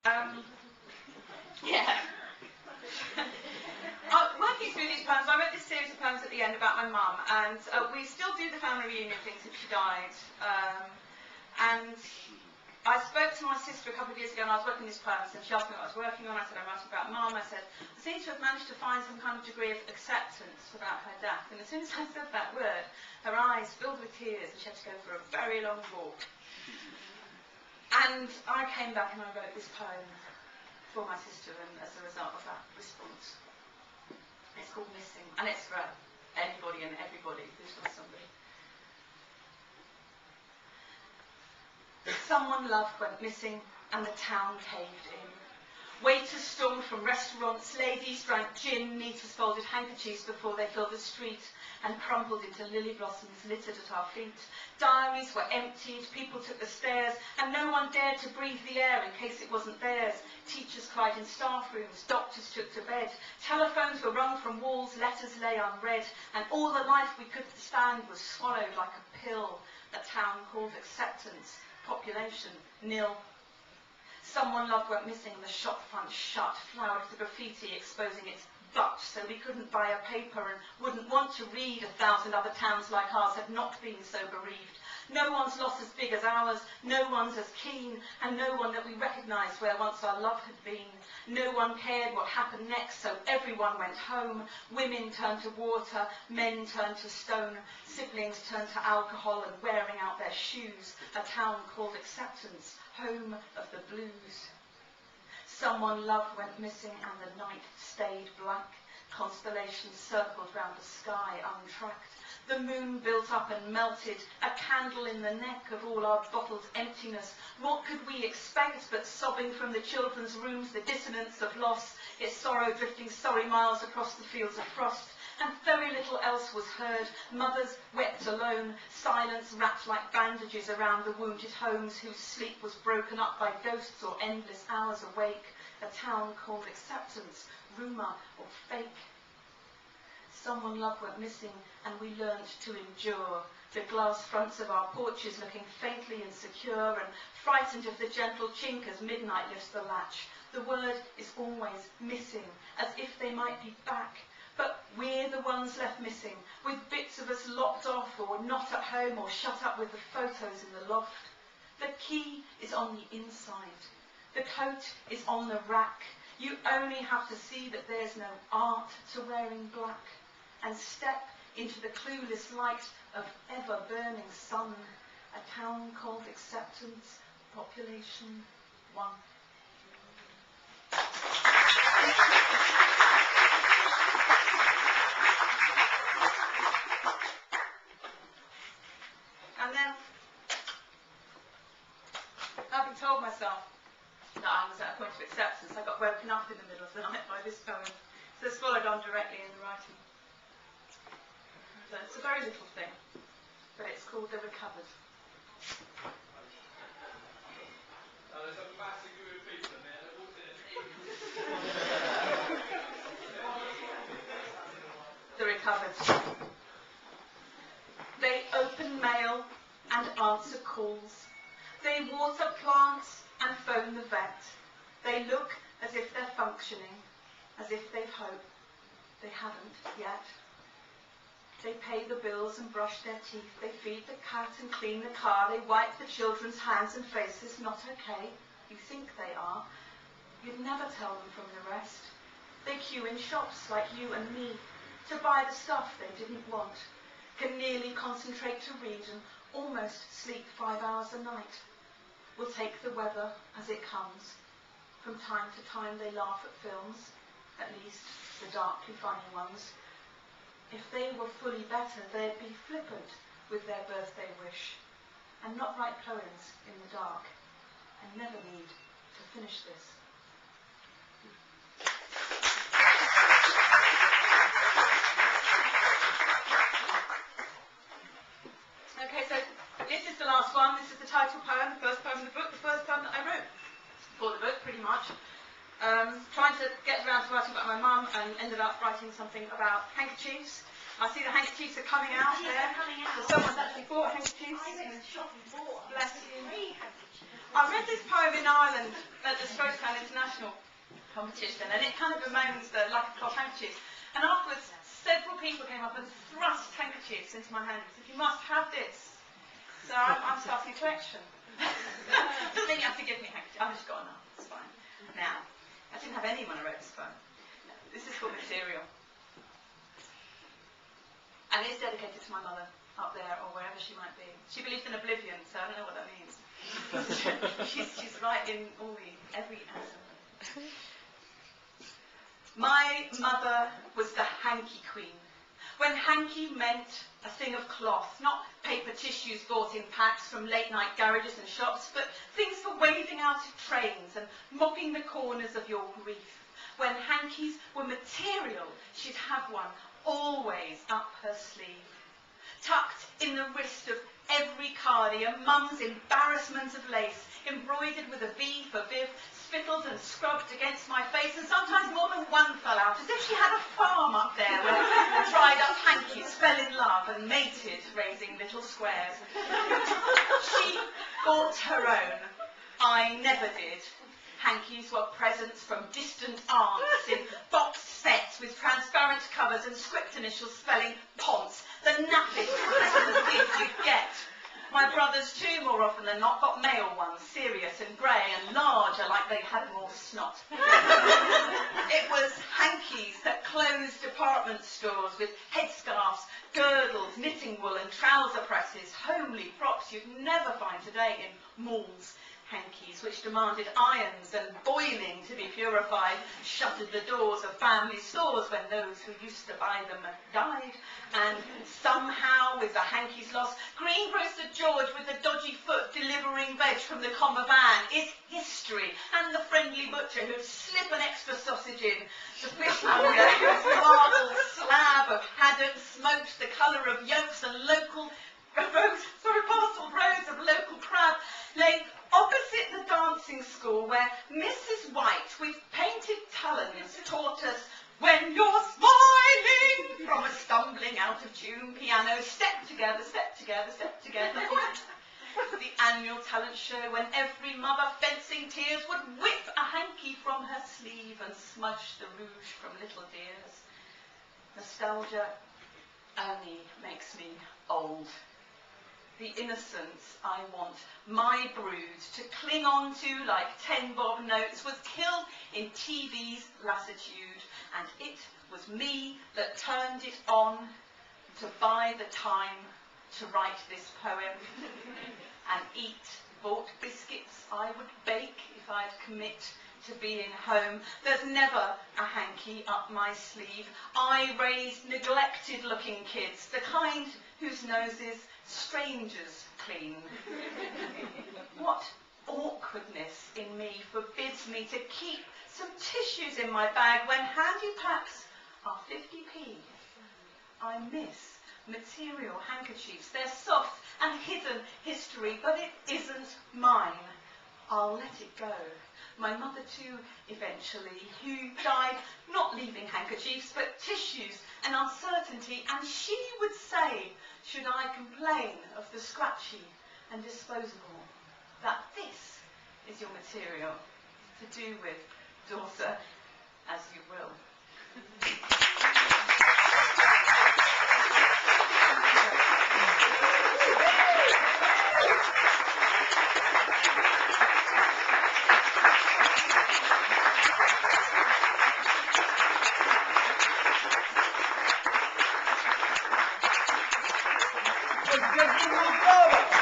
Yeah. Working through these poems, I wrote this series of poems at the end about my mum, and we still do the family reunion thing since she died. And I spoke to my sister a couple of years ago, and I was working these poems, and she asked me what I was working on. I said, I'm writing about mum. I said, I seem to have managed to find some kind of degree of acceptance about her death. And as soon as I said that word, her eyes filled with tears, and she had to go for a very long walk. And I came back and I wrote this poem for my sister, and as a result of that response. It's called Missing, and it's for anybody and everybody who's lost somebody. Someone loved went missing, and the town caved in. Waiters stormed from restaurants, ladies drank gin, meters folded handkerchiefs before they filled the street and crumpled into lily blossoms littered at our feet. Diaries were emptied, people took the stairs, and no one dared to breathe the air in case it wasn't theirs. Teachers cried in staff rooms, doctors took to bed, telephones were wrung from walls, letters lay unread, and all the life we could stand was swallowed like a pill. A town called acceptance, population nil. Someone loved went missing, and the shop front shut, flowered with graffiti exposing its butt, so we couldn't buy a paper and wouldn't want to read 1,000 other towns like ours had not been so bereaved. No one's loss as big as ours, no one's as keen, and no one that we recognised where once our love had been. No one cared what happened next, so everyone went home. Women turned to water, men turned to stone, siblings turned to alcohol and wearing out their shoes. A town called acceptance, home of the blues. Someone loved went missing, and the night stayed black. Constellations circled round the sky untracked. The moon built up and melted, a candle in the neck of all our bottled emptiness. What could we expect but sobbing from the children's rooms, the dissonance of loss, its sorrow drifting sorry miles across the fields of frost? And very little else was heard. Mothers wept alone, silence wrapped like bandages around the wounded homes whose sleep was broken up by ghosts or endless hours awake. A town called acceptance, rumour or fake. Someone loved went missing, and we learnt to endure. The glass fronts of our porches looking faintly insecure and frightened of the gentle chink as midnight lifts the latch. The word is always missing, as if they might be back. But we're the ones left missing, with bits of us locked off or not at home or shut up with the photos in the loft. The key is on the inside. The coat is on the rack. You only have to see that there's no art to wearing black, and step into the clueless light of ever-burning sun. A town called acceptance, population 1. And then, having told myself that I was at a point of acceptance, I got woken up in the middle of the night by this poem. So it's followed on directly in the writing. So it's a very little thing, but it's called The Recovered. There's a massive group of people in there that walked in. The Recovered. They open mail and answer calls. They water plants and phone the vet. They look as if they're functioning, as if they've hope. They haven't yet. They pay the bills and brush their teeth. They feed the cat and clean the car. They wipe the children's hands and faces. Not okay. You think they are. You'd never tell them from the rest. They queue in shops like you and me to buy the stuff they didn't want. Can nearly concentrate to read and almost sleep 5 hours a night. Will take the weather as it comes. From time to time they laugh at films, at least the darkly funny ones. If they were fully better, they'd be flippant with their birthday wish and not write poems in the dark and never need to finish this. Okay, so this is the last one. This is the title poem, the first poem in the book, the first poem that I wrote for the book, pretty much. Trying to get around to writing about my mum and ended up writing something about handkerchiefs. I see the handkerchiefs are coming out there. So someone's actually bought handkerchiefs. Bless you. I read this poem in Ireland at the Stroketown International competition, and it kind of bemoans the lack of cloth handkerchiefs. And afterwards, several people came up and thrust handkerchiefs into my hand and said, "You must have this." So I'm starting a collection. Doesn't mean you have to give me handkerchiefs. I've just got enough. It's fine. Now, I didn't have any when I wrote this poem. This is called Material. And it's dedicated to my mother up there or wherever she might be. She believed in oblivion, so I don't know what that means. she's right in every answer. My mother was the hanky queen. When hanky meant a thing of cloth, not paper tissues bought in packs from late-night garages and shops, but things for waving out of trains and mopping the corners of your grief. When hankies were material, she'd have one always up her sleeve. Tucked in the wrist of every cardie, a mum's embarrassment of lace, embroidered with a V for Viv, spittled and scrubbed against my face, and sometimes more than one fell out, as if she had a farm up there where dried-up hankies fell in love and mated, raising little squares. She bought her own. I never did. Hankies were presents from distant aunts in boxed sets with transparent covers and script initials spelling Ponce, the nappy Christmas gift you'd get. My brothers too, more often than not, got male ones, serious and grey and larger, like they had more snot. It was hankies that closed department stores with headscarves, girdles, knitting wool and trouser presses, homely props you'd never find today in malls. Hankies which demanded irons and boiling to be purified, shuttered the doors of family stores when those who used to buy them had died, and somehow, with the hankies lost, greengrocer George with the dodgy foot delivering veg from the comber van is history, and the friendly butcher who'd slip an extra sausage in, the fishmonger whose marble slab of haddock smoked the colour of yolks and parcel rows of local crab lay opposite the dancing school where Mrs. White, with painted talons, taught us, when you're smiling from a stumbling out of tune piano, step together, step together, step together. The annual talent show when every mother fencing tears would whip a hanky from her sleeve and smudge the rouge from little dears. Nostalgia only makes me old. The innocence I want my brood to cling on to like 10 bob notes was killed in TV's lassitude, and it was me that turned it on to buy the time to write this poem and eat bought biscuits I would bake if I'd commit to being home. There's never a hanky up my sleeve. I raised neglected-looking kids, the kind whose noses strangers clean. What awkwardness in me forbids me to keep some tissues in my bag when handy packs are 50p. I miss material handkerchiefs. They're soft and hidden history, but it isn't mine. I'll let it go. My mother too, eventually, who died not leaving handkerchiefs, but tissues and uncertainty, and she would say, should I complain of the scratchy and disposable, that this is your material to do with, daughter, as you will. Ros Barber.